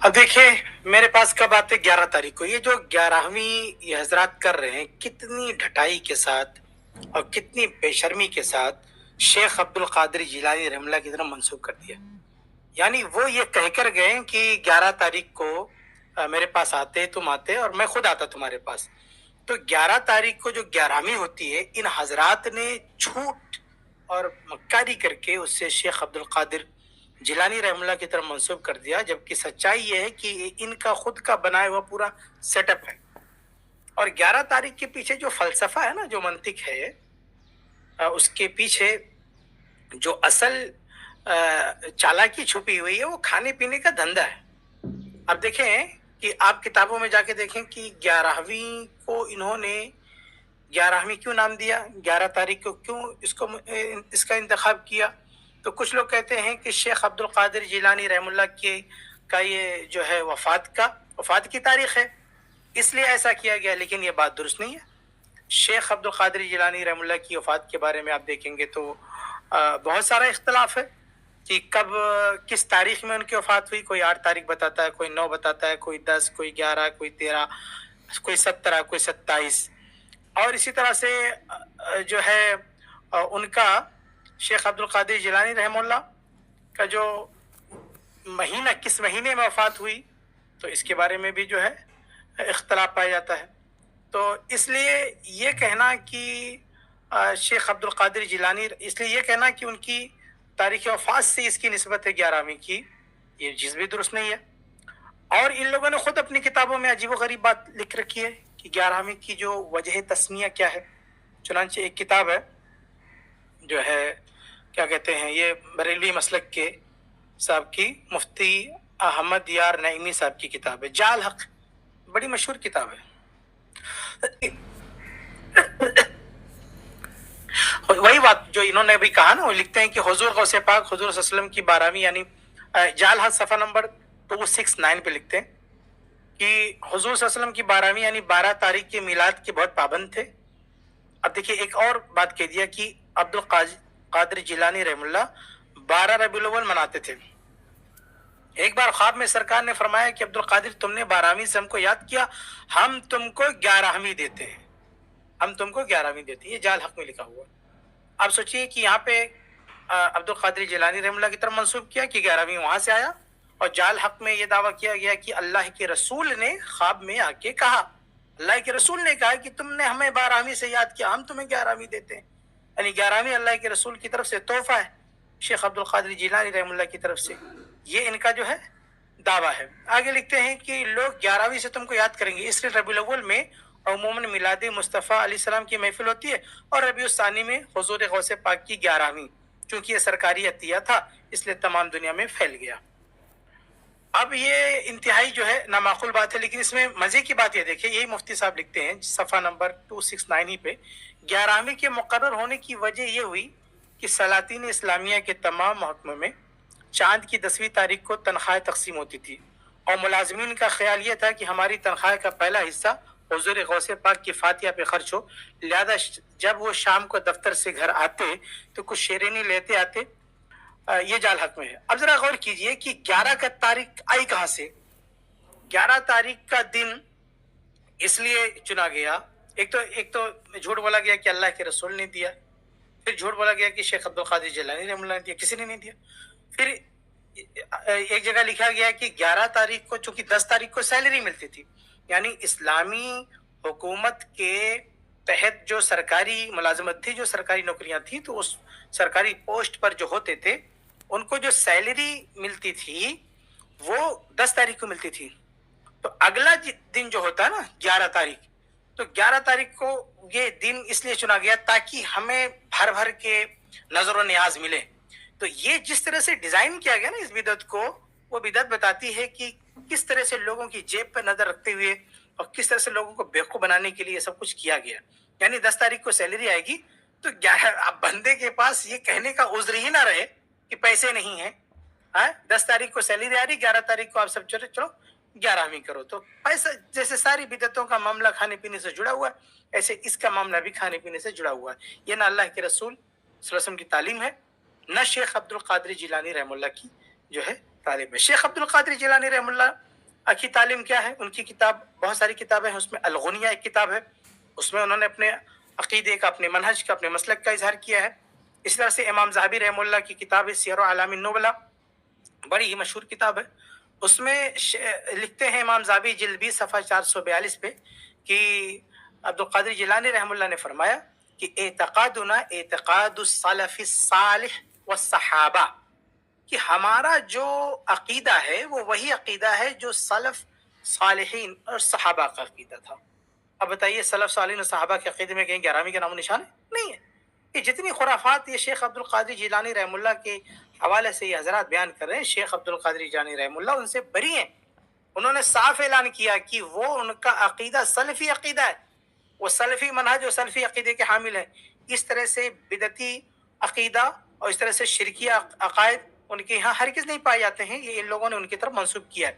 अब देखिए, मेरे पास कब आते 11 तारीख को ये जो 11वीं ये हजरात कर रहे हैं, कितनी ढटाई के साथ और कितनी बेशर्मी के साथ शेख अब्दुल कादिर जिलानी रहमतुल्लाह की तरफ मंसूब कर दिया। यानी वो ये कहकर गए कि 11 तारीख को मेरे पास आते, तुम आते और मैं खुद आता तुम्हारे पास। तो 11 तारीख को जो 11वीं होती है, इन हजरात ने झूठ और मक्कारी करके उससे शेख अब्दुल कादिर जिलानी रहमतुल्लाह की तरफ मंसूब कर दिया, जबकि सच्चाई ये है कि इनका खुद का बनाया हुआ पूरा सेटअप है। और 11 तारीख के पीछे जो फलसफा है ना, जो मंतिक है, उसके पीछे जो असल चालाकी छुपी हुई है वो खाने पीने का धंधा है। अब देखें कि आप किताबों में जाके देखें कि 11वीं को इन्होंने 11वीं क्यों नाम दिया, 11 तारीख को क्यों इसका इंतखाब किया। तो कुछ लोग कहते हैं कि शेख अब्दुल कादिर जिलानी रहमुल्लाह के का ये जो है वफात की तारीख है, इसलिए ऐसा किया गया, लेकिन ये बात दुरुस्त नहीं है। शेख अब्दुल कादिर जिलानी रहमुल्लाह की वफात के बारे में आप देखेंगे तो बहुत सारा इख्तलाफ है कि कब किस तारीख में उनकी वफात हुई। कोई 8 तारीख बताता है, कोई 9 बताता है, कोई 10, कोई 11, कोई 13, कोई 17, कोई 27। और इसी तरह से जो है उनका शेख अब्दुल कादिर जिलानी रहमुल्लाह का जो महीना, किस महीने में वफात हुई, तो इसके बारे में भी जो है इख्तलाफ पाया जाता है। तो इसलिए ये कहना कि शेख अब्दुल कादिर जिलानी, इसलिए ये कहना कि उनकी तारीख वफात से इसकी निस्बत है 11वीं की, ये चीज़ भी दुरुस्त नहीं है। और इन लोगों ने खुद अपनी किताबों में अजीब गरीब बात लिख रखी है कि 11वीं की जो वजह तस्मिया क्या है। चुनांचे एक किताब है जो है, क्या कहते हैं, ये बरेलवी मसलक के साहब की, मुफ्ती अहमद यार नईमी साहब की किताब है, जाल हक, बड़ी मशहूर किताब है। वही बात जो इन्होंने अभी कहा ना, वो लिखते हैं कि हुजूर गौसे पाक हुजूर सल्लल्लाहु अलैहि वसल्लम की 12वीं, यानी जाल हक सफ़ा नंबर 269 पे लिखते हैं कि हुजूर सल्लल्लाहु अलैहि वसल्लम की 12वीं यानी 12 तारीख के मिलाद के बहुत पाबंद थे। अब देखिए, एक और बात कह दिया कि अब्दुल कादिर जिलानी रहमुल्लाह 12 रबीउल अव्वल मनाते थे। एक बार ख्वाब में सरकार ने फरमाया कि अब्दुल कादिर, तुमने 12वीं से हमको याद किया, हम तुमको 11वीं देते हैं, हम तुमको 11वीं देते हैं। ये जाल हक में लिखा हुआ। अब सोचिए कि यहाँ पे अब्दुल कादिर जिलानी रहमुल्लाह की तरफ मंसूब किया कि 11वीं वहां से आया, और जाल हक में ये दावा किया गया कि अल्लाह के रसूल ने ख्वाब में आके कहा, अल्लाह के रसूल ने कहा कि तुमने हमें 12वीं से याद किया, हम तुम्हें 11वीं देते हैं। यानी 11वीं अल्लाह के रसूल की तरफ से तोहफा है शेख अब्दुल कादिर जिलानी रहमुल्लाह की तरफ से। ये इनका जो है दावा है। आगे लिखते हैं कि लोग 11वीं से तुमको याद करेंगे, इसलिए रबीउल अव्वल में अमूमन मिलाद मुस्तफ़ा अलैहिस्सलाम की महफिल होती है, और रबीउल सानी में हुजूर गौसे पाक की 11वीं। चूंकि ये सरकारी अतिया था, इसलिए तमाम दुनिया में फैल गया। अब ये इंतहाई जो है नामाकुल बात है, लेकिन इसमें मजे की बात ये देखिए, यही मुफ्ती साहब लिखते हैं सफ़ा नंबर 269 ही पे, 11वीं के मुकर्रर होने की वजह ये हुई कि सलातीन इस्लामिया के तमाम महकमों में चांद की 10वीं तारीख को तनख्वाह तकसीम होती थी, और मुलाजमीन का ख्याल ये था कि हमारी तनख्वाह का पहला हिस्सा हुजूर गौसे पाक की फातिहा पे खर्च हो, लिहाजा जब वो शाम को दफ्तर से घर आते तो कुछ शेरेनी लेते आते। ये जाल हक में है। अब जरा गौर कीजिए कि 11 का तारीख आई कहां से। 11 तारीख का दिन इसलिए चुना गया, एक तो झूठ बोला गया कि अल्लाह के रसूल ने दिया, फिर झूठ बोला गया कि शेख अब्दुल कादिर जिलानी रहमुल्लाह ने दिया, किसी ने नहीं दिया। फिर एक जगह लिखा गया कि 11 तारीख को, चूंकि 10 तारीख को सैलरी मिलती थी, यानी इस्लामी हुकूमत के तहत जो सरकारी मुलाजमत थी, जो सरकारी नौकरियां थी, तो उस सरकारी पोस्ट पर जो होते थे उनको जो सैलरी मिलती थी वो 10 तारीख को मिलती थी। तो अगला दिन जो होता है ना 11 तारीख, तो 11 तारीख को ये दिन इसलिए चुना गया ताकि हमें भर भर के नजर और नियाज मिले। तो ये जिस तरह से डिजाइन किया गया ना इस बिदत को, वो बिदत बताती है कि किस तरह से लोगों की जेब पर नजर रखते हुए और किस तरह से लोगों को बेवकूफ बनाने के लिए सब कुछ किया गया। यानी 10 तारीख को सैलरी आएगी तो 11, अब बंदे के पास ये कहने का उज्र ही ना रहे कि पैसे नहीं है। 10 तारीख को सैलरी आ रही, 11 तारीख को आप सब चलो 11वीं करो। तो पैसा, जैसे सारी बिदतों का मामला खाने पीने से जुड़ा हुआ है, ऐसे इसका मामला भी खाने पीने से जुड़ा हुआ है। ये ना अल्लाह के रसूल सल्लल्लाहु अलैहि वसल्लम की तालीम है, न शेख अब्दुल कादिर जिलानी रहमुल्लाह की जो है तालीम है। शेख अब्दुल कादिर जिलानी रहमुल्लाह کی تعلیم کیا ہے؟ ان کی کتاب بہت ساری کتابیں ہیں، اس میں الغنیہ ایک کتاب ہے، اس میں انہوں نے اپنے عقیدے کا، اپنے منہج کا، اپنے مسلک کا اظہار کیا ہے۔ اس طرح سے امام ذہبی رحمہ اللہ کی کتاب ہے سیر اعلام النبلا، بڑی ہی مشہور کتاب ہے۔ اس میں لکھتے ہیں امام ذہبی جلد 20 صفحہ 442 پہ کہ عبد القادر جیلانی رحمہ اللہ نے فرمایا کہ اعتقادنا اعتقاد السلف الصالح والصحابہ، کہ ہمارا جو عقیدہ ہے وہ وہی عقیدہ ہے جو سلف صالحین اور صحابہ کا عقیدہ تھا۔ اب بتائیے سلف صالحین اور صحابہ کے عقیدے میں کہیں گرامی کا نام و نشان ہے؟ نہیں ہے۔ یہ جتنی خرافات یہ شیخ عبد القادر جیلانی رحم اللہ کے حوالے سے یہ حضرات بیان کر رہے ہیں، شیخ عبد القادر جیلانی رحم اللہ ان سے بری ہیں۔ انہوں نے صاف اعلان کیا کہ وہ ان کا عقیدہ سلفی عقیدہ ہے، وہ سلفی منہج اور سلفی عقیدے کے حامل ہیں۔ اس طرح سے بدعتی عقیدہ اور اس طرح سے شرکیہ عقائد ان کے یہاں ہرگز نہیں پائے جاتے ہیں، یہ ان لوگوں نے ان کی طرف منسوب کیا ہے۔